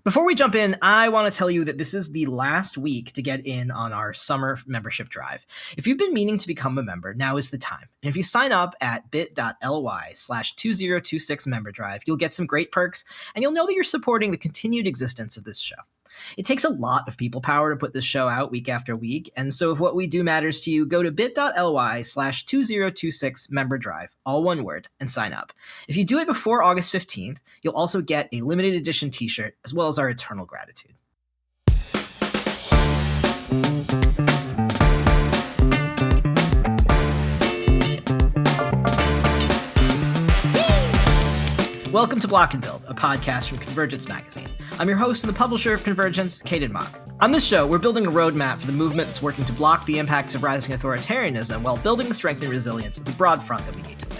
Before we jump in, I want to tell you that this is the last week to get in on our summer membership drive. If you've been meaning to become a member, now is the time. And if you sign up at bit.ly/2026 member drive, you'll get some great perks, and you'll know that you're supporting the continued existence of this show. It takes a lot of people power to put this show out week after week, and so if what we do matters to you, go to bit.ly/2026 member drive, all one word, and sign up. If you do it before August 15th, you'll also get a limited edition t-shirt, as well as our eternal gratitude. Welcome to Block and Build, a podcast from Convergence Magazine. I'm your host and the publisher of Convergence, Caden Mock. On this show, we're building a roadmap for the movement that's working to block the impacts of rising authoritarianism while building the strength and resilience of the broad front that we need to win.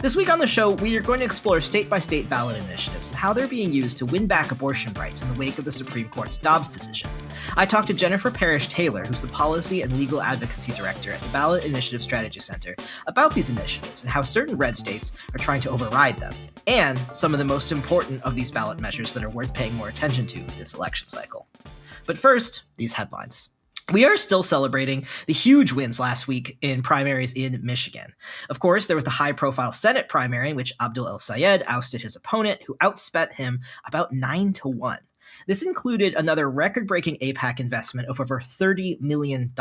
This week on the show, we are going to explore state-by-state ballot initiatives and how they're being used to win back abortion rights in the wake of the Supreme Court's Dobbs decision. I talked to Jennifer Parrish-Taylor, who's the Policy and Legal Advocacy Director at the Ballot Initiative Strategy Center, about these initiatives and how certain red states are trying to override them, and some of the most important of these ballot measures that are worth paying more attention to this election cycle. But first, these headlines. We are still celebrating the huge wins last week in primaries in Michigan. Of course, there was the high-profile Senate primary in which Abdul El-Sayed ousted his opponent, who outspent him about 9-1. This included another record-breaking AIPAC investment of over $30 million.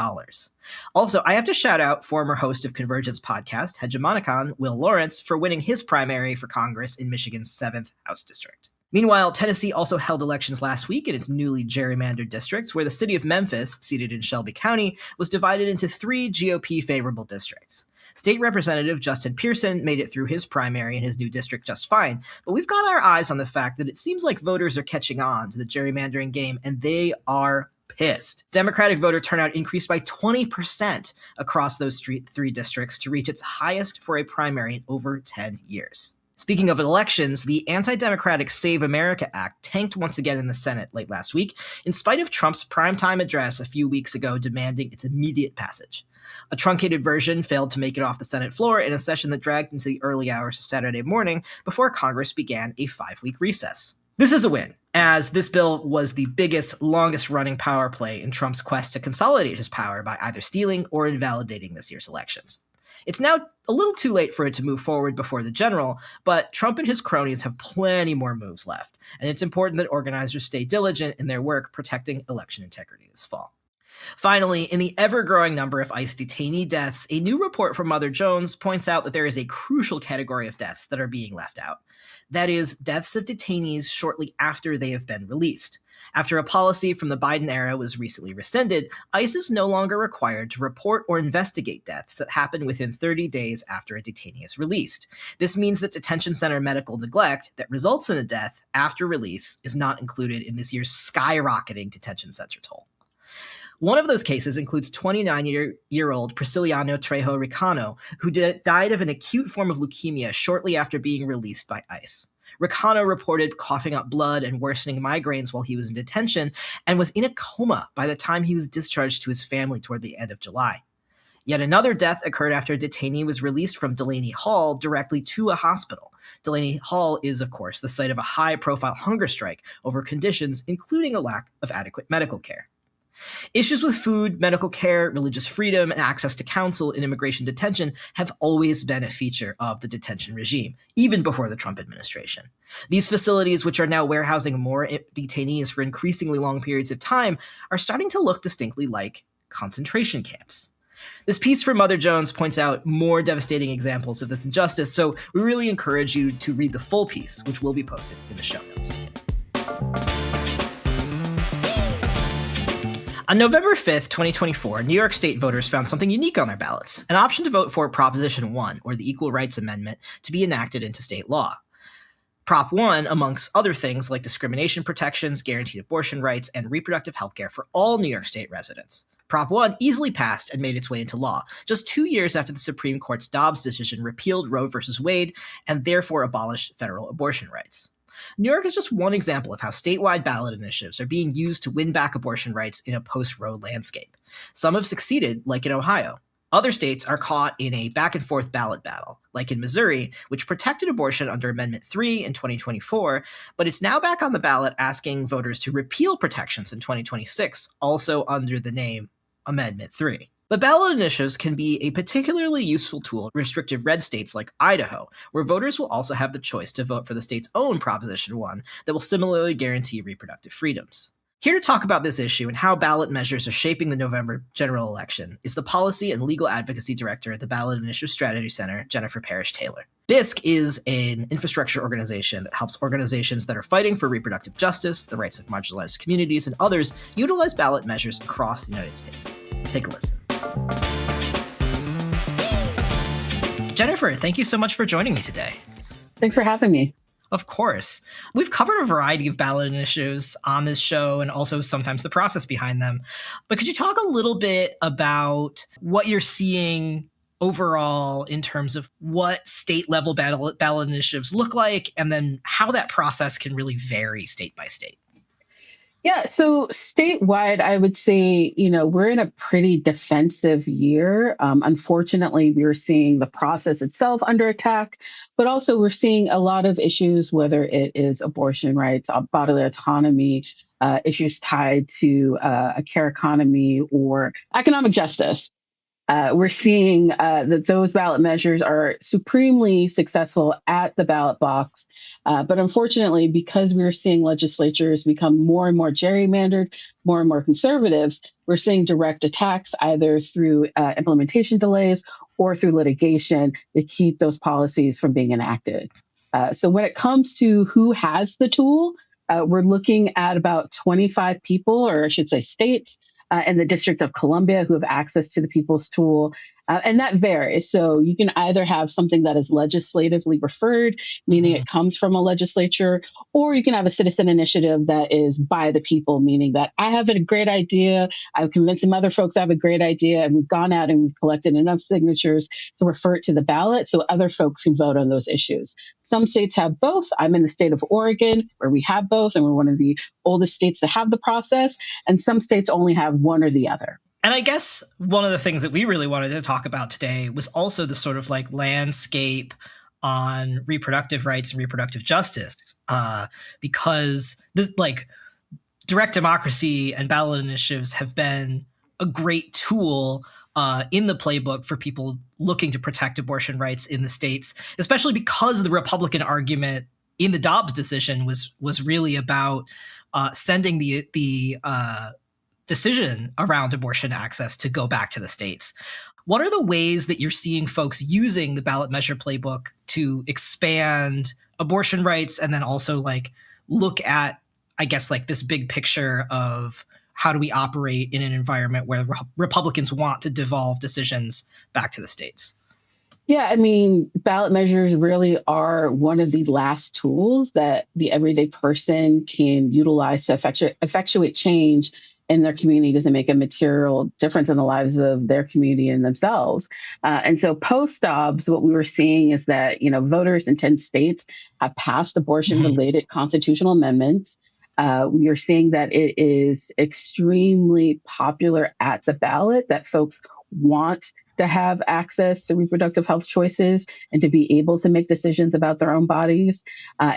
Also, I have to shout out former host of Convergence podcast, Hegemonican, Will Lawrence, for winning his primary for Congress in Michigan's 7th House District. Meanwhile, Tennessee also held elections last week in its newly gerrymandered districts, where the city of Memphis, seated in Shelby County, was divided into 3 GOP-favorable districts. State Representative Justin Pearson made it through his primary in his new district just fine, but we've got our eyes on the fact that it seems like voters are catching on to the gerrymandering game, and they are pissed. Democratic voter turnout increased by 20% across those 3 districts to reach its highest for a primary in over 10 years. Speaking of elections, the anti-democratic Save America Act tanked once again in the Senate late last week, in spite of Trump's primetime address a few weeks ago demanding its immediate passage. A truncated version failed to make it off the Senate floor in a session that dragged into the early hours of Saturday morning before Congress began a 5-week recess. This is a win, as this bill was the biggest, longest-running power play in Trump's quest to consolidate his power by either stealing or invalidating this year's elections. It's now a little too late for it to move forward before the general, but Trump and his cronies have plenty more moves left, and it's important that organizers stay diligent in their work protecting election integrity this fall. Finally, in the ever-growing number of ICE detainee deaths, a new report from Mother Jones points out that there is a crucial category of deaths that are being left out. That is, deaths of detainees shortly after they have been released. After a policy from the Biden era was recently rescinded, ICE is no longer required to report or investigate deaths that happen within 30 days after a detainee is released. This means that detention center medical neglect that results in a death after release is not included in this year's skyrocketing detention center toll. One of those cases includes 29-year-old Prisciliano Trejo Ricano, who died of an acute form of leukemia shortly after being released by ICE. Ricano reported coughing up blood and worsening migraines while he was in detention and was in a coma by the time he was discharged to his family toward the end of July. Yet another death occurred after a detainee was released from Delaney Hall directly to a hospital. Delaney Hall is, of course, the site of a high-profile hunger strike over conditions, including a lack of adequate medical care. Issues with food, medical care, religious freedom, and access to counsel in immigration detention have always been a feature of the detention regime, even before the Trump administration. These facilities, which are now warehousing more detainees for increasingly long periods of time, are starting to look distinctly like concentration camps. This piece from Mother Jones points out more devastating examples of this injustice, so we really encourage you to read the full piece, which will be posted in the show notes. On November 5th, 2024, New York State voters found something unique on their ballots, an option to vote for Proposition 1, or the Equal Rights Amendment, to be enacted into state law. Prop 1, amongst other things like discrimination protections, guaranteed abortion rights, and reproductive health care for all New York State residents. Prop 1 easily passed and made its way into law, just 2 years after the Supreme Court's Dobbs decision repealed Roe v. Wade and therefore abolished federal abortion rights. New York is just one example of how statewide ballot initiatives are being used to win back abortion rights in a post-Roe landscape. Some have succeeded, like in Ohio. Other states are caught in a back-and-forth ballot battle, like in Missouri, which protected abortion under Amendment 3 in 2024, but it's now back on the ballot asking voters to repeal protections in 2026, also under the name Amendment 3. But ballot initiatives can be a particularly useful tool in restrictive red states like Idaho, where voters will also have the choice to vote for the state's own Proposition 1 that will similarly guarantee reproductive freedoms. Here to talk about this issue and how ballot measures are shaping the November general election is the Policy and Legal Advocacy Director at the Ballot Initiative Strategy Center, Jennifer Parrish-Taylor. BISC is an infrastructure organization that helps organizations that are fighting for reproductive justice, the rights of marginalized communities, and others utilize ballot measures across the United States. Take a listen. Jennifer, thank you so much for joining me today. Thanks for having me. Of course. We've covered a variety of ballot initiatives on this show and also sometimes the process behind them. But could you talk a little bit about what you're seeing overall in terms of what state-level ballot initiatives look like and then how that process can really vary state by state? Yeah, so statewide, I would say, we're in a pretty defensive year. Unfortunately, we're seeing the process itself under attack, but also we're seeing a lot of issues, whether it is abortion rights, bodily autonomy, issues tied to a care economy or economic justice. We're seeing that those ballot measures are supremely successful at the ballot box. But unfortunately, because we're seeing legislatures become more and more gerrymandered, more and more conservatives, we're seeing direct attacks either through implementation delays or through litigation to keep those policies from being enacted. So when it comes to who has the tool, we're looking at about 25 people, or I should say states, in the District of Columbia who have access to the People's Tool. And that varies. So you can either have something that is legislatively referred, meaning it comes from a legislature, or you can have a citizen initiative that is by the people, meaning that I have a great idea, I've convinced some other folks I have a great idea, and we've gone out and we've collected enough signatures to refer it to the ballot so other folks can vote on those issues. Some states have both. I'm in the state of Oregon, where we have both, and we're one of the oldest states to have the process, and some states only have one or the other. And I guess one of the things that we really wanted to talk about today was also the sort of like landscape on reproductive rights and reproductive justice, because direct democracy and ballot initiatives have been a great tool in the playbook for people looking to protect abortion rights in the states, especially because the Republican argument in the Dobbs decision was really about sending the decision around abortion access to go back to the states. What are the ways that you're seeing folks using the ballot measure playbook to expand abortion rights and then also look at, I guess, this big picture of how do we operate in an environment where Republicans want to devolve decisions back to the states? Yeah, I mean, ballot measures really are one of the last tools that the everyday person can utilize to effectuate change in their communities and make a material difference in the lives of their community and themselves. And so post-Dobbs, what we were seeing is that, voters in 10 states have passed abortion-related constitutional amendments. We are seeing that it is extremely popular at the ballot, that folks want to have access to reproductive health choices and to be able to make decisions about their own bodies.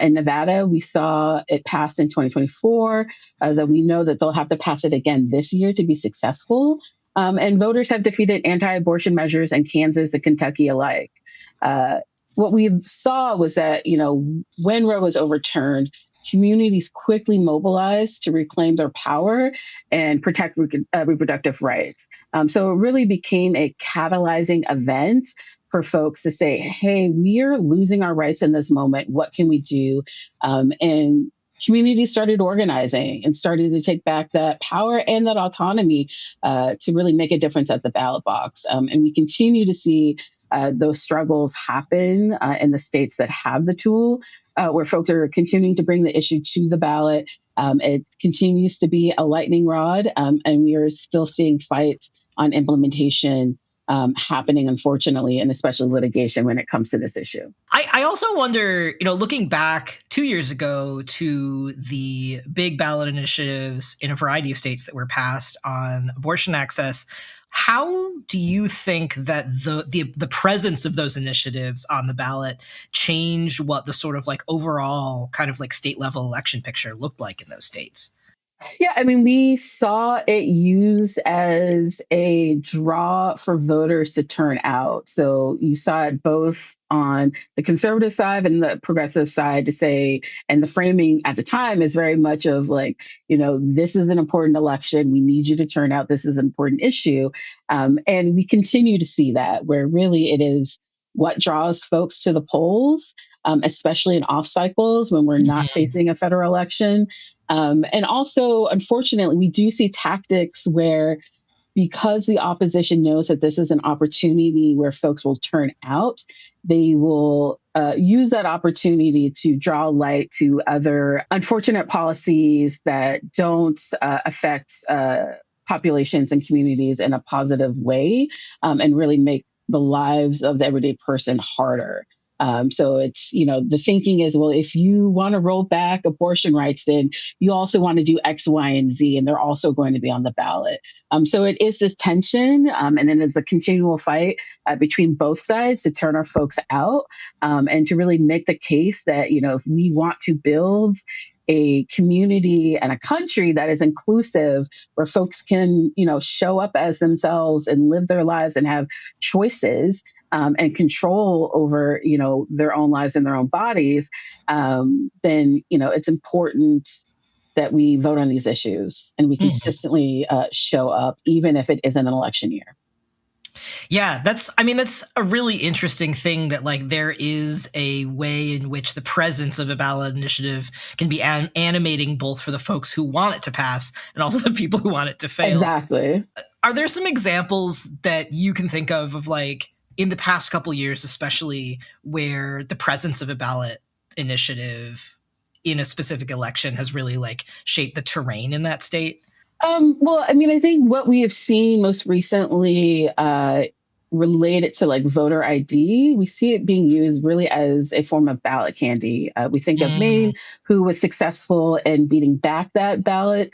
In Nevada, we saw it pass in 2024, that we know that they'll have to pass it again this year to be successful. And voters have defeated anti-abortion measures in Kansas and Kentucky alike. What we saw was that, when Roe was overturned, communities quickly mobilized to reclaim their power and protect reproductive rights. So it really became a catalyzing event for folks to say, hey, we are losing our rights in this moment. What can we do? And communities started organizing and started to take back that power and that autonomy to really make a difference at the ballot box. And we continue to see those struggles happen in the states that have the tool, where folks are continuing to bring the issue to the ballot. It continues to be a lightning rod, and we are still seeing fights on implementation happening, unfortunately, and especially litigation when it comes to this issue. I also wonder, looking back 2 years ago to the big ballot initiatives in a variety of states that were passed on abortion access, How do you think that the presence of those initiatives on the ballot change what the sort of like overall kind of like state level election picture looked like in those states? Yeah, I mean, we saw it used as a draw for voters to turn out. So you saw it both on the conservative side and the progressive side to say, and the framing at the time is very much of like, this is an important election. We need you to turn out. This is an important issue. And we continue to see that where really it is what draws folks to the polls, especially in off cycles when we're not facing a federal election. And also, unfortunately, we do see tactics where, because the opposition knows that this is an opportunity where folks will turn out, they will use that opportunity to draw light to other unfortunate policies that don't affect populations and communities in a positive way, and really make the lives of the everyday person harder. So it's, the thinking is, well, if you want to roll back abortion rights, then you also want to do X, Y, and Z, and they're also going to be on the ballot. So it is this tension, and it is a continual fight between both sides to turn our folks out, and to really make the case that, if we want to build a community and a country that is inclusive, where folks can, show up as themselves and live their lives and have choices, and control over, their own lives and their own bodies, then, it's important that we vote on these issues and we consistently show up, even if it isn't an election year. Yeah, that's a really interesting thing that like there is a way in which the presence of a ballot initiative can be animating both for the folks who want it to pass and also the people who want it to fail. Exactly. Are there some examples that you can think of like in the past couple years, especially where the presence of a ballot initiative in a specific election has really like shaped the terrain in that state? Well, I mean, I think what we have seen most recently related to like voter ID, we see it being used really as a form of ballot candy. We think of Maine, who was successful in beating back that ballot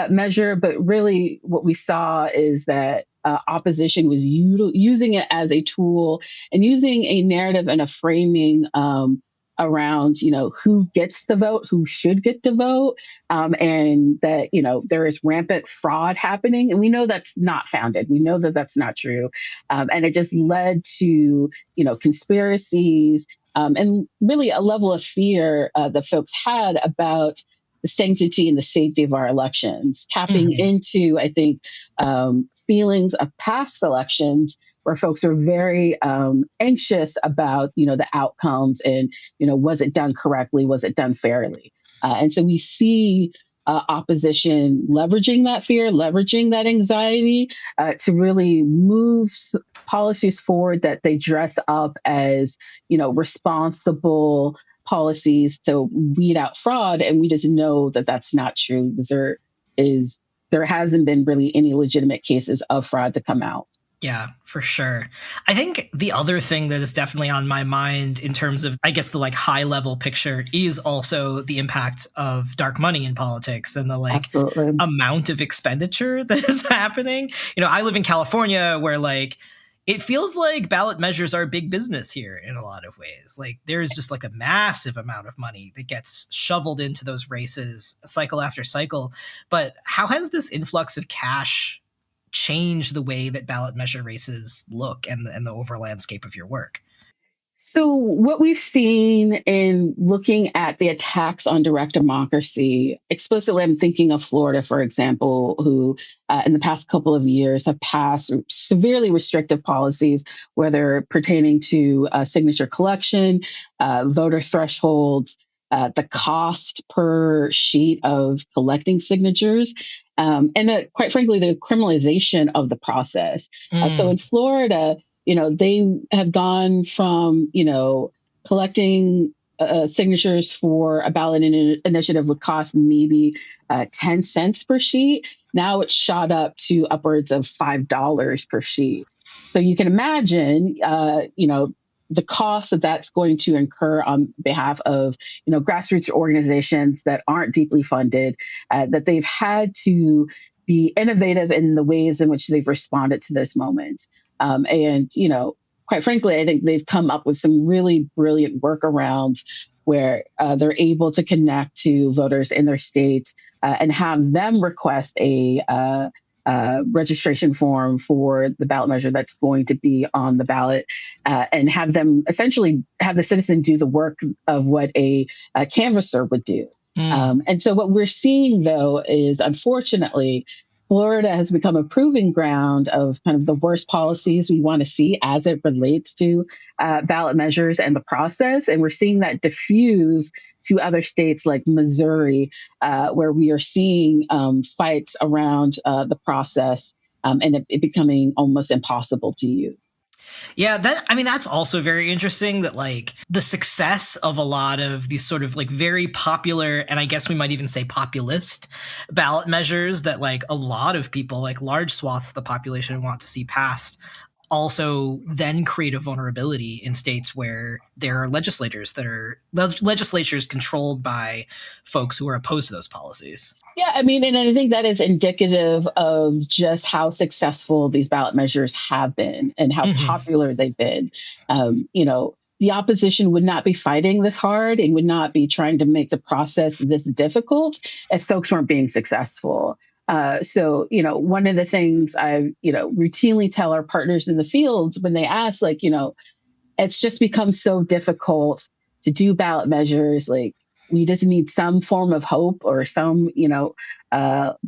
measure, but really what we saw is that opposition was using it as a tool and using a narrative and a framing around, who gets the vote, who should get to vote, and that, there is rampant fraud happening. And we know that's not founded. We know that that's not true. And it just led to, conspiracies, and really a level of fear that folks had about the sanctity and the safety of our elections, tapping into, I think, feelings of past elections where folks are very anxious about, the outcomes and, was it done correctly? Was it done fairly? And so we see opposition leveraging that fear, leveraging that anxiety to really move policies forward that they dress up as, responsible policies to weed out fraud. And we just know that that's not true. There hasn't been really any legitimate cases of fraud to come out. Yeah, for sure. I think the other thing that is definitely on my mind in terms of, I guess, the like high level picture is also the impact of dark money in politics and the like Absolutely. amount of expenditure that is happening. I live in California where like it feels like ballot measures are big business here in a lot of ways. Like there's just like a massive amount of money that gets shoveled into those races cycle after cycle. But how has this influx of cash change the way that ballot measure races look and the overall landscape of your work? So, what we've seen in looking at the attacks on direct democracy, explicitly, I'm thinking of Florida, for example, who in the past couple of years have passed severely restrictive policies, whether pertaining to signature collection, voter thresholds, the cost per sheet of collecting signatures, and quite frankly, the criminalization of the process. So in Florida, they have gone from, collecting signatures for a ballot initiative would cost maybe 10 cents per sheet. Now it's shot up to upwards of $5 per sheet. So you can imagine, the cost that that's going to incur on behalf of, grassroots organizations that aren't deeply funded, that they've had to be innovative in the ways in which they've responded to this moment. And, quite frankly, I think they've come up with some really brilliant workarounds where they're able to connect to voters in their state and have them request a registration form for the ballot measure that's going to be on the ballot, and have them essentially have the citizen do the work of what a canvasser would do. And so what we're seeing, though, is unfortunately, Florida has become a proving ground of kind of the worst policies we want to see as it relates to ballot measures and the process. And we're seeing that diffuse to other states like Missouri, where we are seeing fights around the process, and it becoming almost impossible to use. Yeah, that's also very interesting that like the success of a lot of these sort of like very popular, and I guess we might even say populist ballot measures that like a lot of people, like large swaths of the population, want to see passed, also then create a vulnerability in states where there are legislators that are legislatures controlled by folks who are opposed to those policies. Yeah, I mean, and I think that is indicative of just how successful these ballot measures have been and how popular they've been. The opposition would not be fighting this hard and would not be trying to make the process this difficult if folks weren't being successful. So, one of the things I, routinely tell our partners in the fields when they ask, like, it's just become so difficult to do ballot measures. Like, we just need some form of hope or some,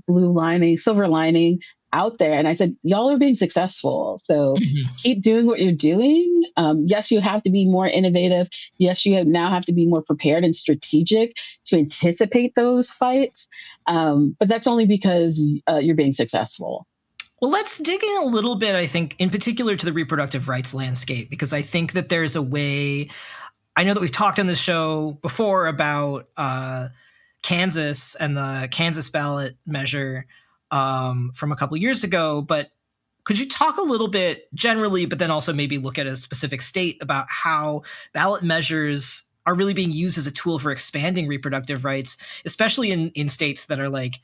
blue lining, silver lining out there. And I said, y'all are being successful. So keep doing what you're doing. Yes, you have to be more innovative. Yes, you now have to be more prepared and strategic to anticipate those fights. But that's only because you're being successful. Well, let's dig in a little bit, I think, in particular to the reproductive rights landscape, because I think that there's a way. I know that we've talked on this show before about Kansas and the Kansas ballot measure from a couple of years ago, but could you talk a little bit generally, but then also maybe look at a specific state about how ballot measures are really being used as a tool for expanding reproductive rights, especially in states that are like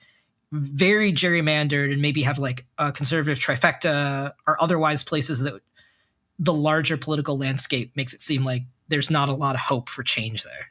very gerrymandered and maybe have like a conservative trifecta or otherwise places that the larger political landscape makes it seem like there's not a lot of hope for change there.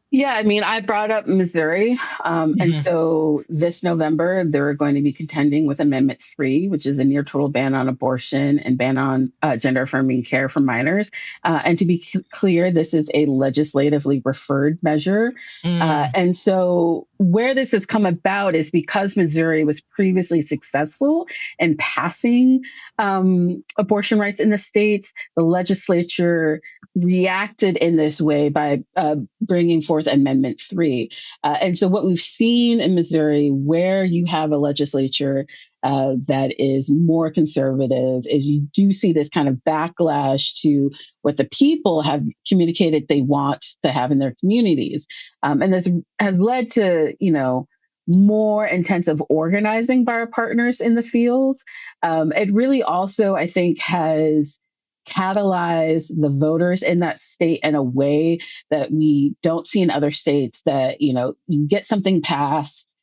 Yeah, I mean, I brought up Missouri. And so this November, they're going to be contending with Amendment 3, which is a near total ban on abortion and ban on gender affirming care for minors. And to be clear, this is a legislatively referred measure. And so where this has come about is because Missouri was previously successful in passing abortion rights in the state, the legislature reacted in this way by bringing forth Amendment 3. And so what we've seen in Missouri, where you have a legislature that is more conservative, is you do see this kind of backlash to what the people have communicated they want to have in their communities. And this has led to, more intensive organizing by our partners in the field. It really also, I think, has catalyze the voters in that state in a way that we don't see in other states, that, you get something passed,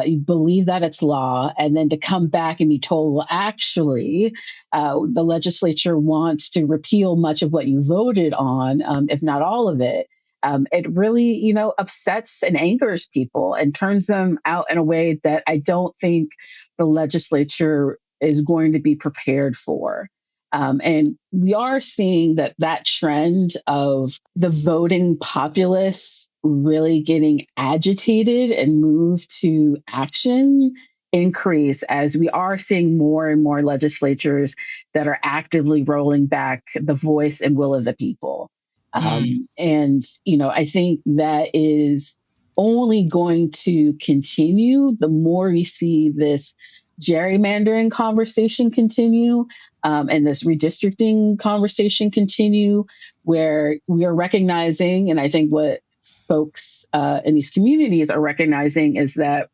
you believe that it's law, and then to come back and be told, well, actually, the legislature wants to repeal much of what you voted on, if not all of it. It really, upsets and angers people and turns them out in a way that I don't think the legislature is going to be prepared for. And we are seeing that trend of the voting populace really getting agitated and moved to action increase as we are seeing more and more legislatures that are actively rolling back the voice and will of the people. And, I think that is only going to continue the more we see this gerrymandering conversation continue, and this redistricting conversation continue, where we are recognizing, and I think what folks in these communities are recognizing, is that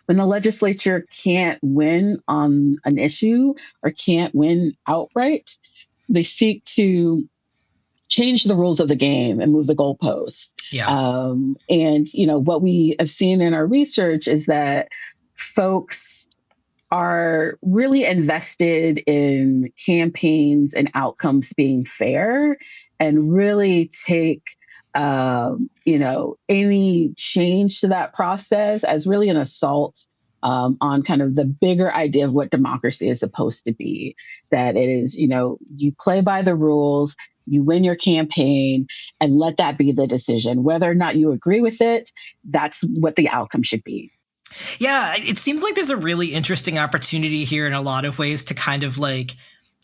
when the legislature can't win on an issue or can't win outright, they seek to change the rules of the game and move the goalposts. And, what we have seen in our research is that folks are really invested in campaigns and outcomes being fair and really take, any change to that process as really an assault on kind of the bigger idea of what democracy is supposed to be. That it is, you play by the rules, you win your campaign, and let that be the decision. Whether or not you agree with it, that's what the outcome should be. Yeah, it seems like there's a really interesting opportunity here in a lot of ways to kind of like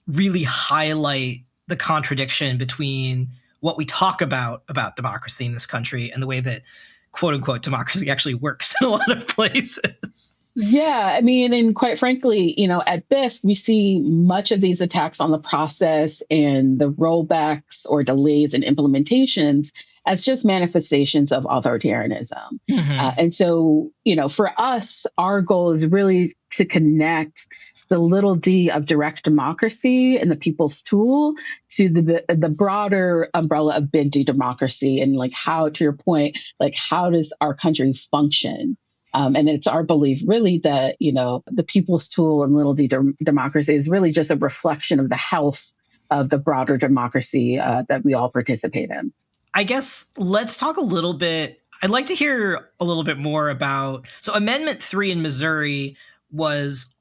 really highlight the contradiction between what we talk about democracy in this country and the way that quote unquote democracy actually works in a lot of places. Yeah, I mean, and quite frankly, at best, we see much of these attacks on the process and the rollbacks or delays in implementations as just manifestations of authoritarianism. And so, for us, our goal is really to connect the little d of direct democracy and the people's tool to the broader umbrella of big D democracy, and like how, to your point, like how does our country function? And it's our belief really that, the people's tool and little d democracy is really just a reflection of the health of the broader democracy that we all participate in. I guess let's talk a little bit. I'd like to hear a little bit more about, so Amendment 3 in Missouri was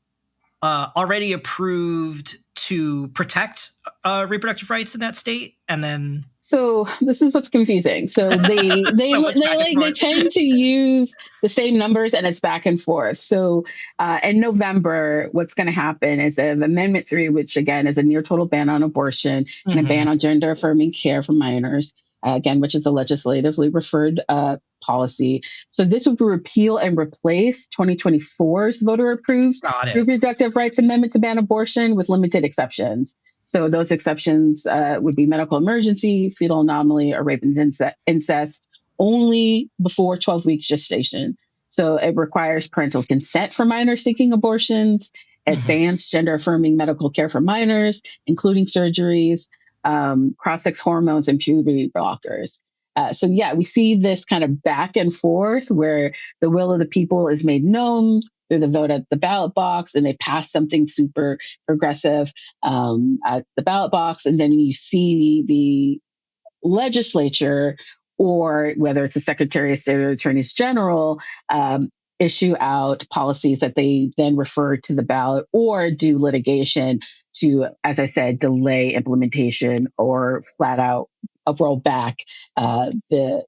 already approved to protect reproductive rights in that state, and then so this is what's confusing. So they tend to use the same numbers, and it's back and forth. So in November, what's going to happen is that Amendment 3, which again is a near total ban on abortion and a ban on gender affirming care for minors, again, which is a legislatively referred policy. So this would repeal and replace 2024's voter-approved reproductive rights amendment to ban abortion with limited exceptions. So those exceptions would be medical emergency, fetal anomaly, or rape and incest only before 12 weeks gestation. So it requires parental consent for minors seeking abortions, advanced gender-affirming medical care for minors, including surgeries, cross-sex hormones, and puberty blockers. So yeah, we see this kind of back and forth where the will of the people is made known through the vote at the ballot box, and they pass something super progressive at the ballot box, and then you see the legislature, or whether it's the Secretary of State or Attorneys General, issue out policies that they then refer to the ballot or do litigation to, as I said, delay implementation or flat out roll back the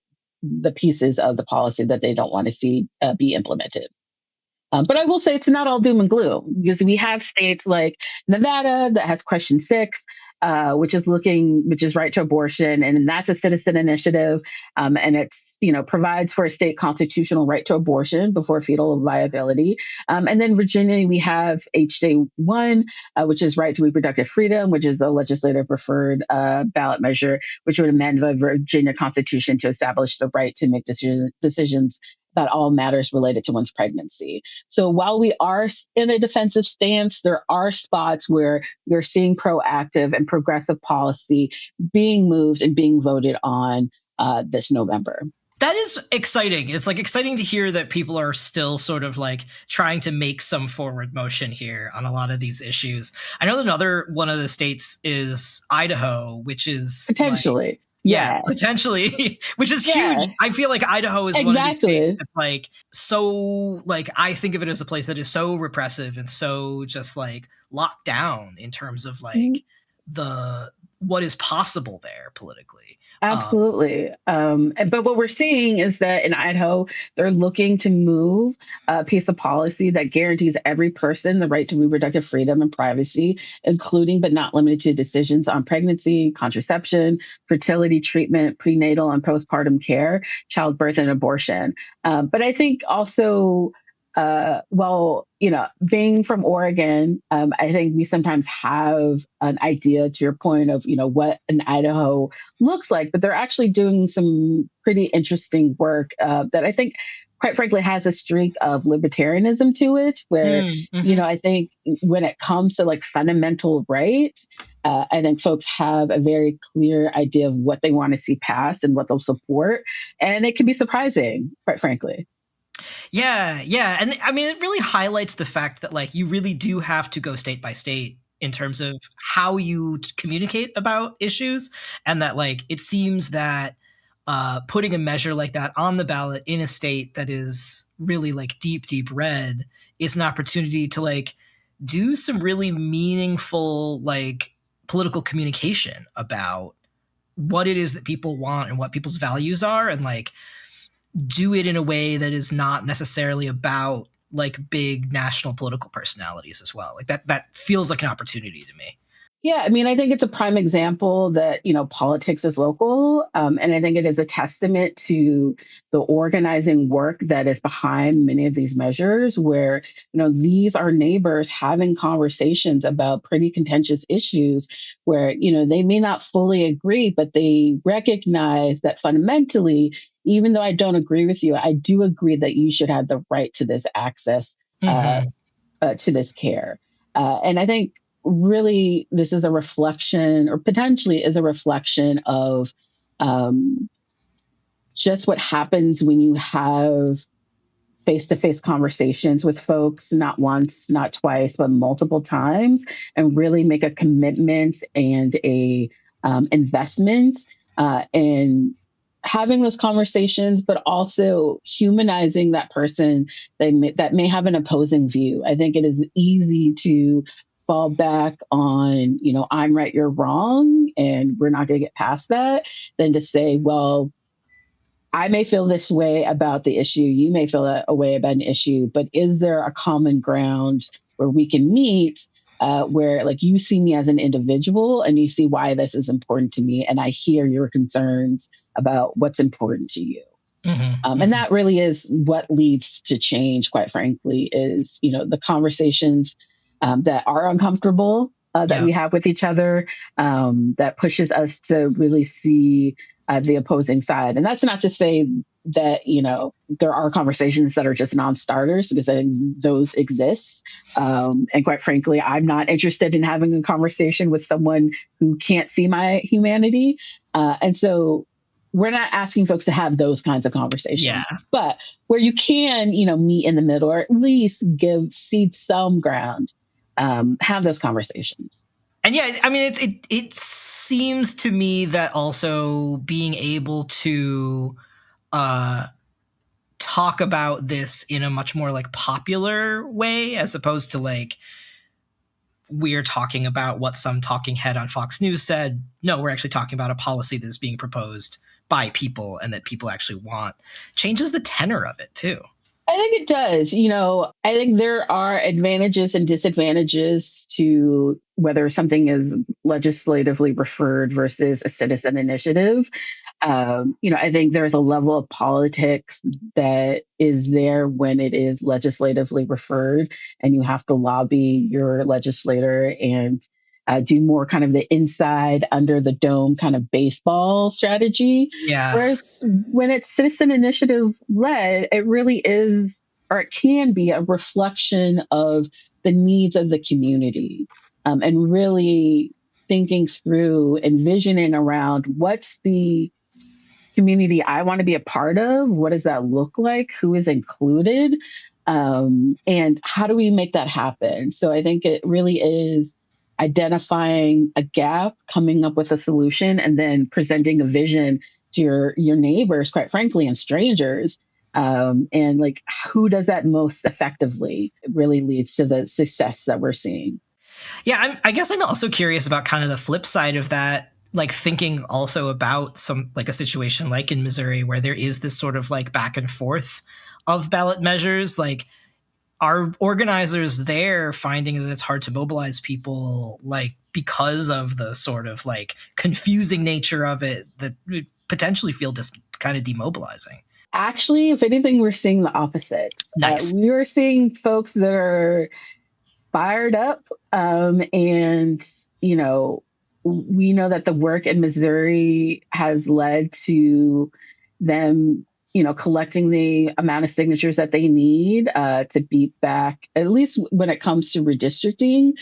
pieces of the policy that they don't want to see be implemented. But I will say it's not all doom and gloom, because we have states like Nevada that has Question 6, which is right to abortion, and that's a citizen initiative, and it's provides for a state constitutional right to abortion before fetal viability. And then Virginia, we have HJ1, which is right to reproductive freedom, which is a legislative preferred ballot measure, which would amend the Virginia Constitution to establish the right to make decisions about all matters related to one's pregnancy. So while we are in a defensive stance, there are spots where we're seeing proactive and progressive policy being moved and being voted on this November. That is exciting. It's like exciting to hear that people are still sort of like trying to make some forward motion here on a lot of these issues. I know that another one of the states is Idaho, which is potentially. Yeah, potentially, which is huge. I feel like Idaho is one of these states that's like so, like, I think of it as a place that is so repressive and so just like locked down in terms of like what is possible there politically. Absolutely. But what we're seeing is that in Idaho, they're looking to move a piece of policy that guarantees every person the right to reproductive freedom and privacy, including but not limited to decisions on pregnancy, contraception, fertility treatment, prenatal and postpartum care, childbirth, and abortion. But I think also, being from Oregon, I think we sometimes have an idea, to your point, of, what an Idaho looks like, but they're actually doing some pretty interesting work that I think, quite frankly, has a streak of libertarianism to it, where, I think when it comes to like fundamental rights, I think folks have a very clear idea of what they want to see passed and what they'll support. And it can be surprising, quite frankly. Yeah. And I mean, it really highlights the fact that like you really do have to go state by state in terms of how you communicate about issues. And that like it seems that putting a measure like that on the ballot in a state that is really like deep red is an opportunity to like do some really meaningful like political communication about what it is that people want and what people's values are, and like do it in a way that is not necessarily about like big national political personalities as well. Like that feels like an opportunity to me. Yeah, I mean, I think it's a prime example that, politics is local. And I think it is a testament to the organizing work that is behind many of these measures, where, these are neighbors having conversations about pretty contentious issues where, they may not fully agree, but they recognize that fundamentally, even though I don't agree with you, I do agree that you should have the right to this access. Mm-hmm. To this care. And I think really this is a reflection, or potentially is a reflection of um, just what happens when you have face to face conversations with folks, not once, not twice, but multiple times, and really make a commitment and a investment in having those conversations, but also humanizing that person that may have an opposing view. I think it is easy to fall back on, I'm right, you're wrong, and we're not going to get past that, than to say, well, I may feel this way about the issue. You may feel a way about an issue, but is there a common ground where we can meet, where like you see me as an individual and you see why this is important to me, and I hear your concerns about what's important to you. And that really is what leads to change, quite frankly, is, the conversations that are uncomfortable that we have with each other, that pushes us to really see the opposing side. And that's not to say that, there are conversations that are just non-starters, because I think those exist. And quite frankly, I'm not interested in having a conversation with someone who can't see my humanity. And so we're not asking folks to have those kinds of conversations. Yeah. But where you can, meet in the middle, or at least cede some ground, have those conversations. And yeah, I mean, it seems to me that also being able to talk about this in a much more like popular way, as opposed to like we're talking about what some talking head on Fox News said. No, we're actually talking about a policy that's being proposed by people and that people actually want, changes the tenor of it too. I think it does. I think there are advantages and disadvantages to whether something is legislatively referred versus a citizen initiative. I think there's a level of politics that is there when it is legislatively referred, and you have to lobby your legislator and do more kind of the inside under the dome kind of baseball strategy. Yeah. Whereas when it's citizen initiative led, it really is, or it can be, a reflection of the needs of the community, and really thinking through, envisioning around what's the community I want to be a part of. What does that look like? Who is included? And how do we make that happen? So I think it really is identifying a gap, coming up with a solution, and then presenting a vision to your neighbors, quite frankly, and strangers. And like, who does that most effectively? It really leads to the success that we're seeing. Yeah, I guess I'm also curious about kind of the flip side of that, like thinking also about some like a situation like in Missouri where there is this sort of like back and forth of ballot measures. Like, are organizers there finding that it's hard to mobilize people, like because of the sort of like confusing nature of it that would potentially feel just kind of demobilizing? Actually, if anything, we're seeing the opposite. Nice. We are seeing folks that are fired up. And, we know that the work in Missouri has led to them collecting the amount of signatures that they need to beat back, at least when it comes to redistricting,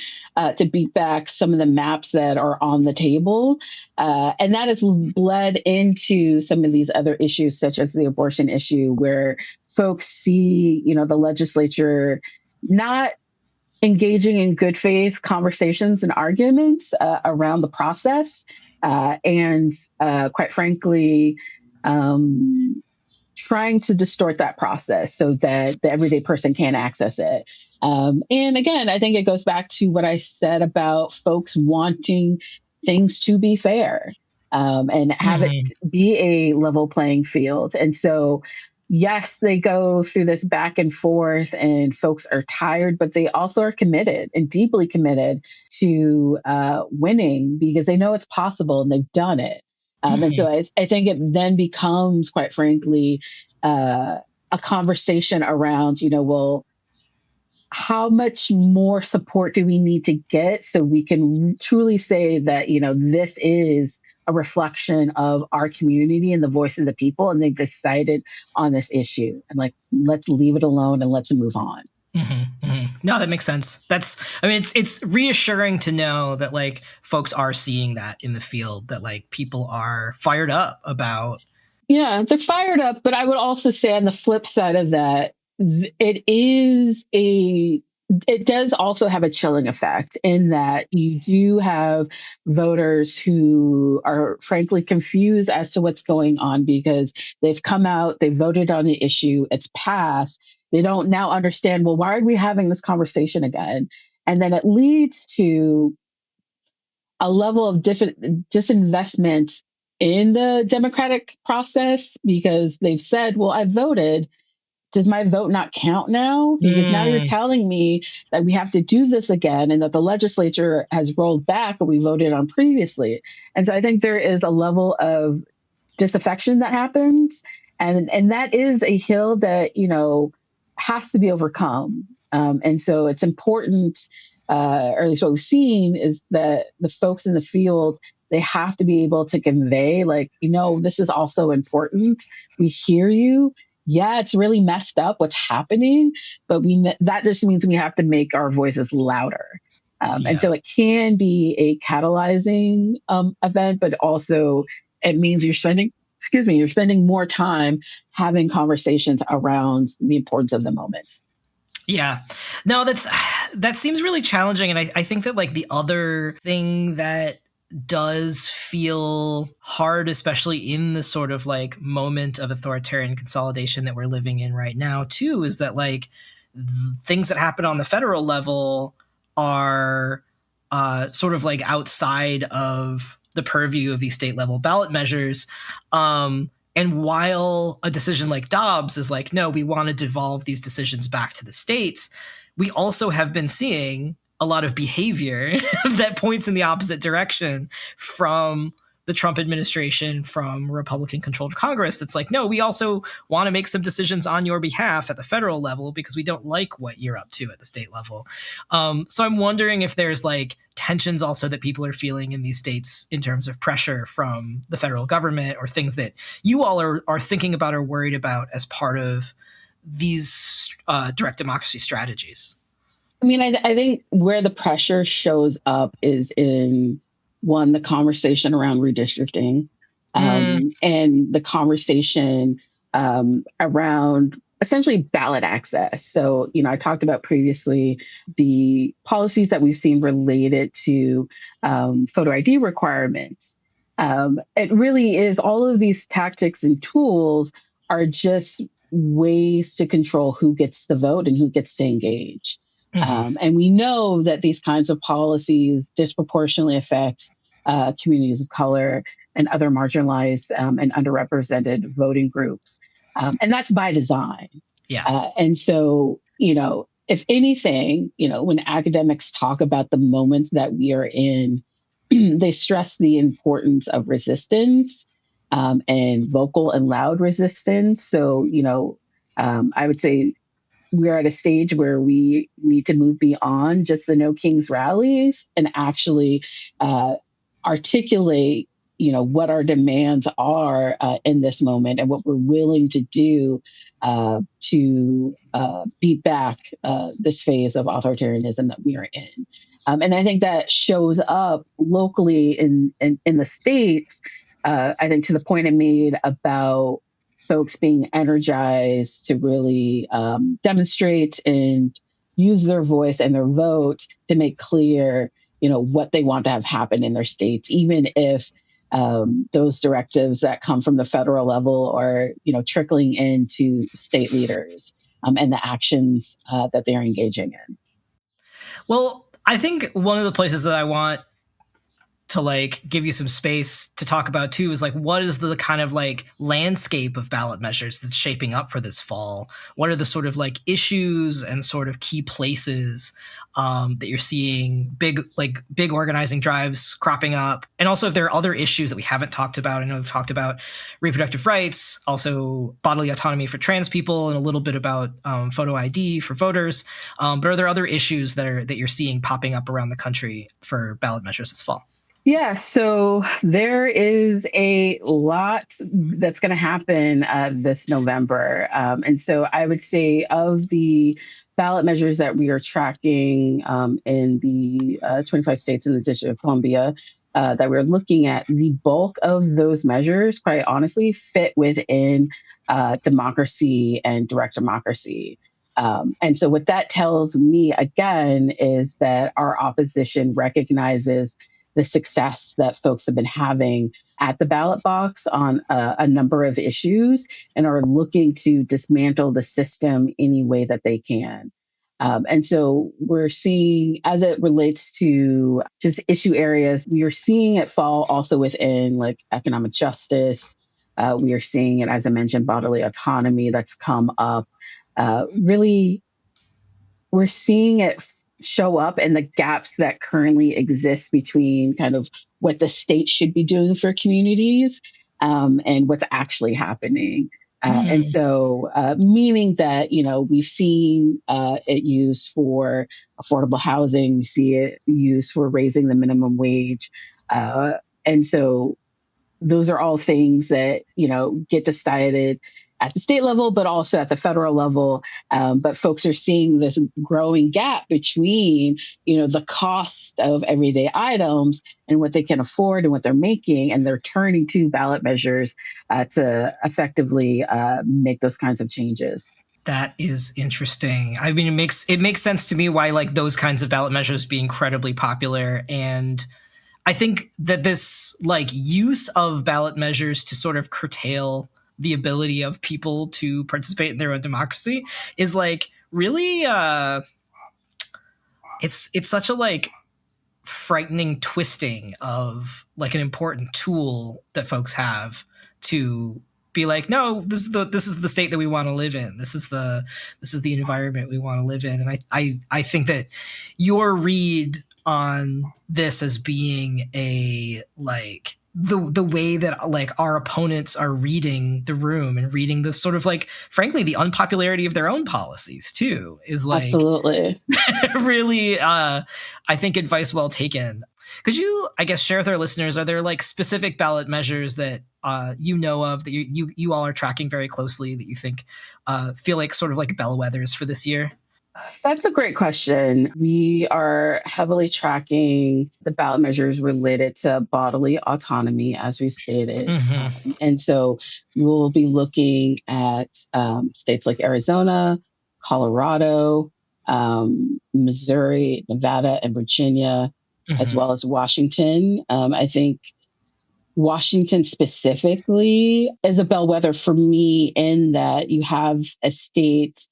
to beat back some of the maps that are on the table. And that has bled into some of these other issues, such as the abortion issue, where folks see, the legislature not engaging in good faith conversations and arguments around the process. And quite frankly, trying to distort that process so that the everyday person can't access it. And again, I think it goes back to what I said about folks wanting things to be fair and have it be a level playing field. And so, yes, they go through this back and forth and folks are tired, but they also are committed and deeply committed to winning because they know it's possible and they've done it. And so I think it then becomes, quite frankly, a conversation around, well, how much more support do we need to get so we can truly say that, this is a reflection of our community and the voice of the people, and they've decided on this issue, and let's leave it alone and let's move on. No, that makes sense. It's reassuring to know that folks are seeing that in the field, that people are fired up about. Yeah, they're fired up, but I would also say on the flip side of that, it does also have a chilling effect in that you do have voters who are frankly confused as to what's going on because they've come out, they voted on the issue, it's passed. They don't now understand, well, why are we having this conversation again? And then it leads to a level of disinvestment in the democratic process because they've said, well, I voted. Does my vote not count now? Because now you're telling me that we have to do this again and that the legislature has rolled back what we voted on previously. And so I think there is a level of disaffection that happens. And that is a hill that, has to be overcome. And so it's important, or at least what we've seen is that the folks in the field, they have to be able to convey this is also important. We hear you. Yeah, it's really messed up what's happening, but that just means we have to make our voices louder. And so it can be a catalyzing event, but also it means you're spending more time having conversations around the importance of the moment. Yeah, no, that seems really challenging. And I think that the other thing that does feel hard, especially in the sort of moment of authoritarian consolidation that we're living in right now too, is that things that happen on the federal level are sort of outside of the purview of these state level ballot measures. And while a decision like Dobbs is no, we want to devolve these decisions back to the states, we also have been seeing a lot of behavior that points in the opposite direction from the Trump administration, from Republican-controlled Congress. It's no, we also want to make some decisions on your behalf at the federal level because we don't like what you're up to at the state level. So I'm wondering if there's tensions also that people are feeling in these states in terms of pressure from the federal government or things that you all are thinking about or worried about as part of these direct democracy strategies. I think where the pressure shows up is in the conversation around redistricting and the conversation around essentially ballot access. So, I talked about previously the policies that we've seen related to photo ID requirements. It really is all of these tactics and tools are just ways to control who gets the vote and who gets to engage. And we know that these kinds of policies disproportionately affect communities of color and other marginalized and underrepresented voting groups. And that's by design. Yeah. And so, if anything, when academics talk about the moment that we are in, they stress the importance of resistance and vocal and loud resistance. So, I would say we're at a stage where we need to move beyond just the No Kings rallies and actually articulate what our demands are in this moment and what we're willing to do to beat back this phase of authoritarianism that we are in. And I think that shows up locally in the states. I think to the point I made about folks being energized to really demonstrate and use their voice and their vote to make clear, what they want to have happen in their states, even if those directives that come from the federal level are, trickling into state leaders and the actions that they're engaging in. Well, I think one of the places that I want to like give you some space to talk about too is like what is the kind of like landscape of ballot measures that's shaping up for this fall? What are the sort of like issues and sort of key places that you're seeing big organizing drives cropping up? And also if there are other issues that we haven't talked about. I know we've talked about reproductive rights, also bodily autonomy for trans people, and a little bit about photo ID for voters. But are there other issues that you're seeing popping up around the country for ballot measures this fall? Yeah, so there is a lot that's going to happen this November. And so I would say of the ballot measures that we are tracking in the 25 states in the District of Columbia that we're looking at, the bulk of those measures, quite honestly, fit within democracy and direct democracy. And so what that tells me, again, is that our opposition recognizes the success that folks have been having at the ballot box on a number of issues and are looking to dismantle the system any way that they can. And so we're seeing, as it relates to just issue areas, we are seeing it fall also within like economic justice. We are seeing it, as I mentioned, bodily autonomy that's come up. Really, we're seeing it show up in the gaps that currently exist between kind of what the state should be doing for communities and what's actually happening. And so, meaning that, we've seen it used for affordable housing, we see it used for raising the minimum wage. And so those are all things that, get decided at the state level, but also at the federal level. But folks are seeing this growing gap between, the cost of everyday items and what they can afford and what they're making. And they're turning to ballot measures to effectively make those kinds of changes. That is interesting. I mean, it makes sense to me why like those kinds of ballot measures be incredibly popular. And I think that this like use of ballot measures to sort of curtail the ability of people to participate in their own democracy is like really it's such a like frightening twisting of like an important tool that folks have to be like, no, this is the state that we want to live in. This is the environment we want to live in. And I think that your read on this as being a like the way that like our opponents are reading the room and reading the sort of like frankly the unpopularity of their own policies too is like absolutely really I think advice well taken. Could you, I guess, share with our listeners, are there like specific ballot measures that you know of that you all are tracking very closely that you think feel like sort of like bellwethers for this year? That's a great question. We are heavily tracking the ballot measures related to bodily autonomy, as we stated. Mm-hmm. And so we'll be looking at states like Arizona, Colorado, Missouri, Nevada, and Virginia, as well as Washington. I think Washington specifically is a bellwether for me in that you have a state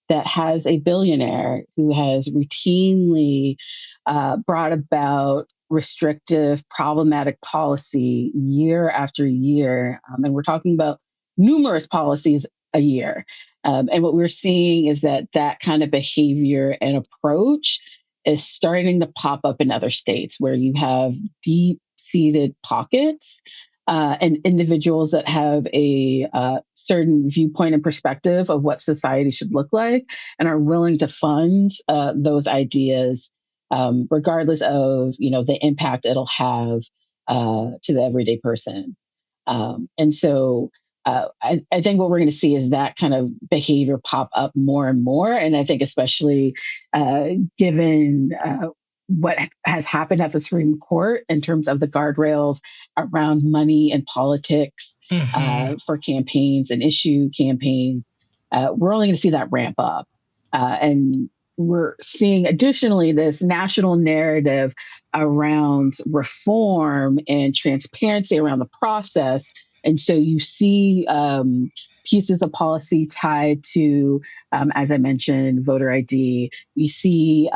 that has a billionaire who has routinely brought about restrictive, problematic policy year after year. And we're talking about numerous policies a year. And what we're seeing is that kind of behavior and approach is starting to pop up in other states where you have deep-seated pockets and individuals that have a certain viewpoint and perspective of what society should look like and are willing to fund those ideas, regardless of the impact it'll have to the everyday person. And so I think what we're going to see is that kind of behavior pop up more and more. And I think especially given what has happened at the Supreme Court in terms of the guardrails around money and politics for campaigns and issue campaigns, we're only going to see that ramp up. And we're seeing additionally this national narrative around reform and transparency around the process. And so you see pieces of policy tied to, as I mentioned, voter ID. You see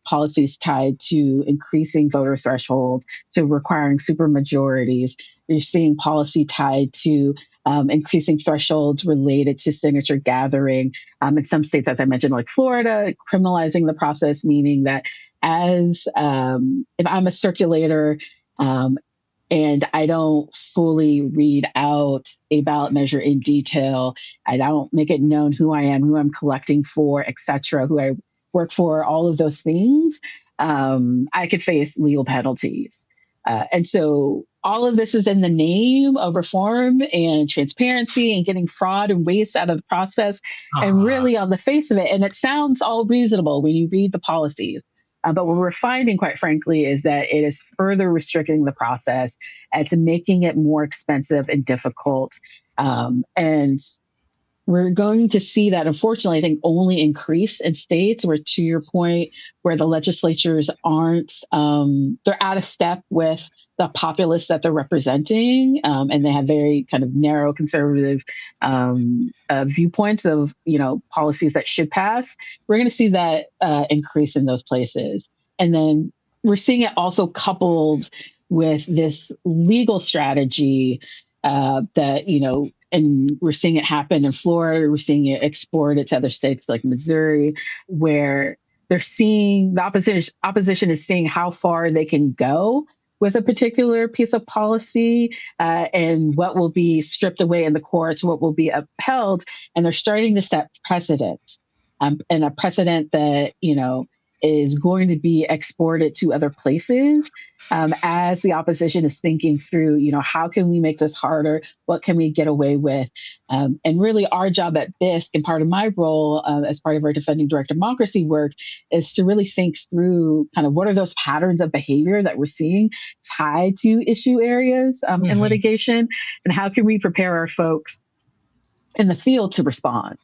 policies tied to increasing voter thresholds, to requiring supermajorities. You're seeing policy tied to increasing thresholds related to signature gathering. In some states, as I mentioned, like Florida, criminalizing the process, meaning that as if I'm a circulator and I don't fully read out a ballot measure in detail, I don't make it known who I am, who I'm collecting for, et cetera, who I work for, all of those things, I could face legal penalties. And so all of this is in the name of reform and transparency and getting fraud and waste out of the process. And really on the face of it, and it sounds all reasonable when you read the policies. But what we're finding, quite frankly, is that it is further restricting the process. It's making it more expensive and difficult. And we're going to see that, unfortunately, I think only increase in states where, to your point, where the legislatures aren't, they're out of step with the populace that they're representing. And they have very kind of narrow conservative viewpoints of, policies that should pass. We're going to see that increase in those places. And then we're seeing it also coupled with this legal strategy that, and we're seeing it happen in Florida. We're seeing it exported to other states like Missouri, where they're seeing the opposition is seeing how far they can go with a particular piece of policy and what will be stripped away in the courts, what will be upheld. And they're starting to set precedents and a precedent that, is going to be exported to other places as the opposition is thinking through, how can we make this harder? What can we get away with? And really our job at BISC and part of my role as part of our Defending Direct Democracy work is to really think through kind of what are those patterns of behavior that we're seeing tied to issue areas in litigation, and how can we prepare our folks in the field to respond?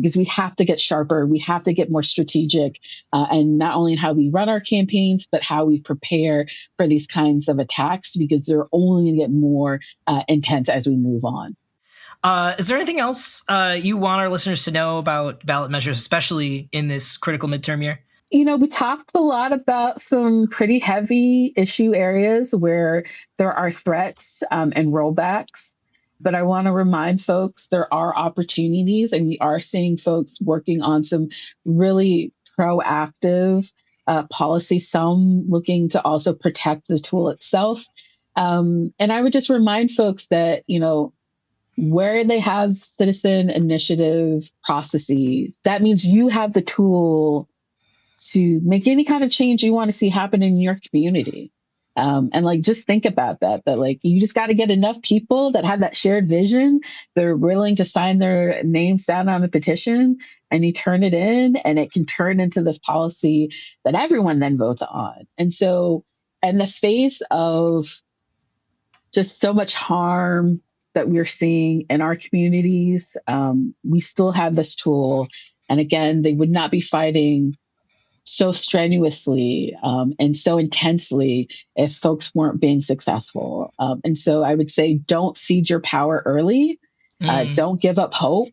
Because we have to get sharper, we have to get more strategic, and not only in how we run our campaigns, but how we prepare for these kinds of attacks, because they're only going to get more intense as we move on. Is there anything else you want our listeners to know about ballot measures, especially in this critical midterm year? We talked a lot about some pretty heavy issue areas where there are threats and rollbacks. But I want to remind folks there are opportunities, and we are seeing folks working on some really proactive policy, some looking to also protect the tool itself. And I would just remind folks that, where they have citizen initiative processes, that means you have the tool to make any kind of change you want to see happen in your community. And just think about that you just got to get enough people that have that shared vision. They're willing to sign their names down on a petition, and you turn it in, and it can turn into this policy that everyone then votes on. And so in the face of just so much harm that we're seeing in our communities, we still have this tool. And again, they would not be fighting so strenuously and so intensely if folks weren't being successful. And so I would say don't cede your power early. Don't give up hope.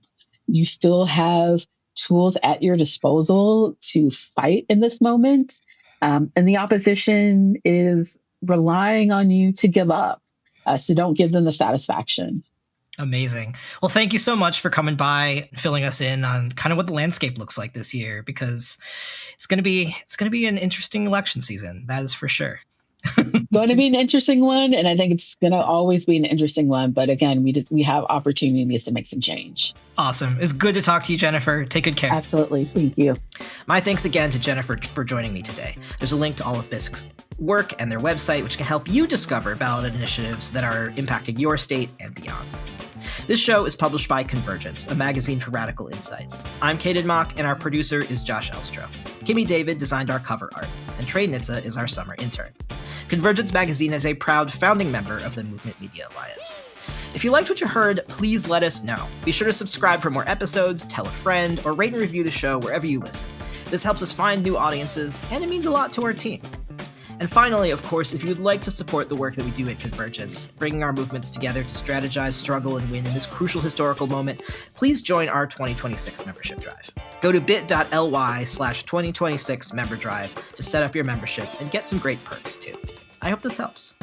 You still have tools at your disposal to fight in this moment. And the opposition is relying on you to give up. So don't give them the satisfaction. Amazing. Well, thank you so much for coming by and filling us in on kind of what the landscape looks like this year, because it's going to be an interesting election season. That is for sure. going to be an interesting one. And I think it's going to always be an interesting one. But again, we have opportunities to make some change. Awesome. It's good to talk to you, Jennifer. Take good care. Absolutely. Thank you. My thanks again to Jennifer for joining me today. There's a link to all of BISC's work and their website, which can help you discover ballot initiatives that are impacting your state and beyond. This show is published by Convergence, a magazine for radical insights. I'm Kate Mock, and our producer is Josh Elstro. Kimmy David designed our cover art, and Trey Nitza is our summer intern. Convergence Magazine is a proud founding member of the Movement Media Alliance. If you liked what you heard, please let us know. Be sure to subscribe for more episodes, tell a friend, or rate and review the show wherever you listen. This helps us find new audiences, and it means a lot to our team. And finally, of course, if you'd like to support the work that we do at Convergence, bringing our movements together to strategize, struggle, and win in this crucial historical moment, please join our 2026 membership drive. Go to bit.ly/2026 member drive to set up your membership and get some great perks too. I hope this helps.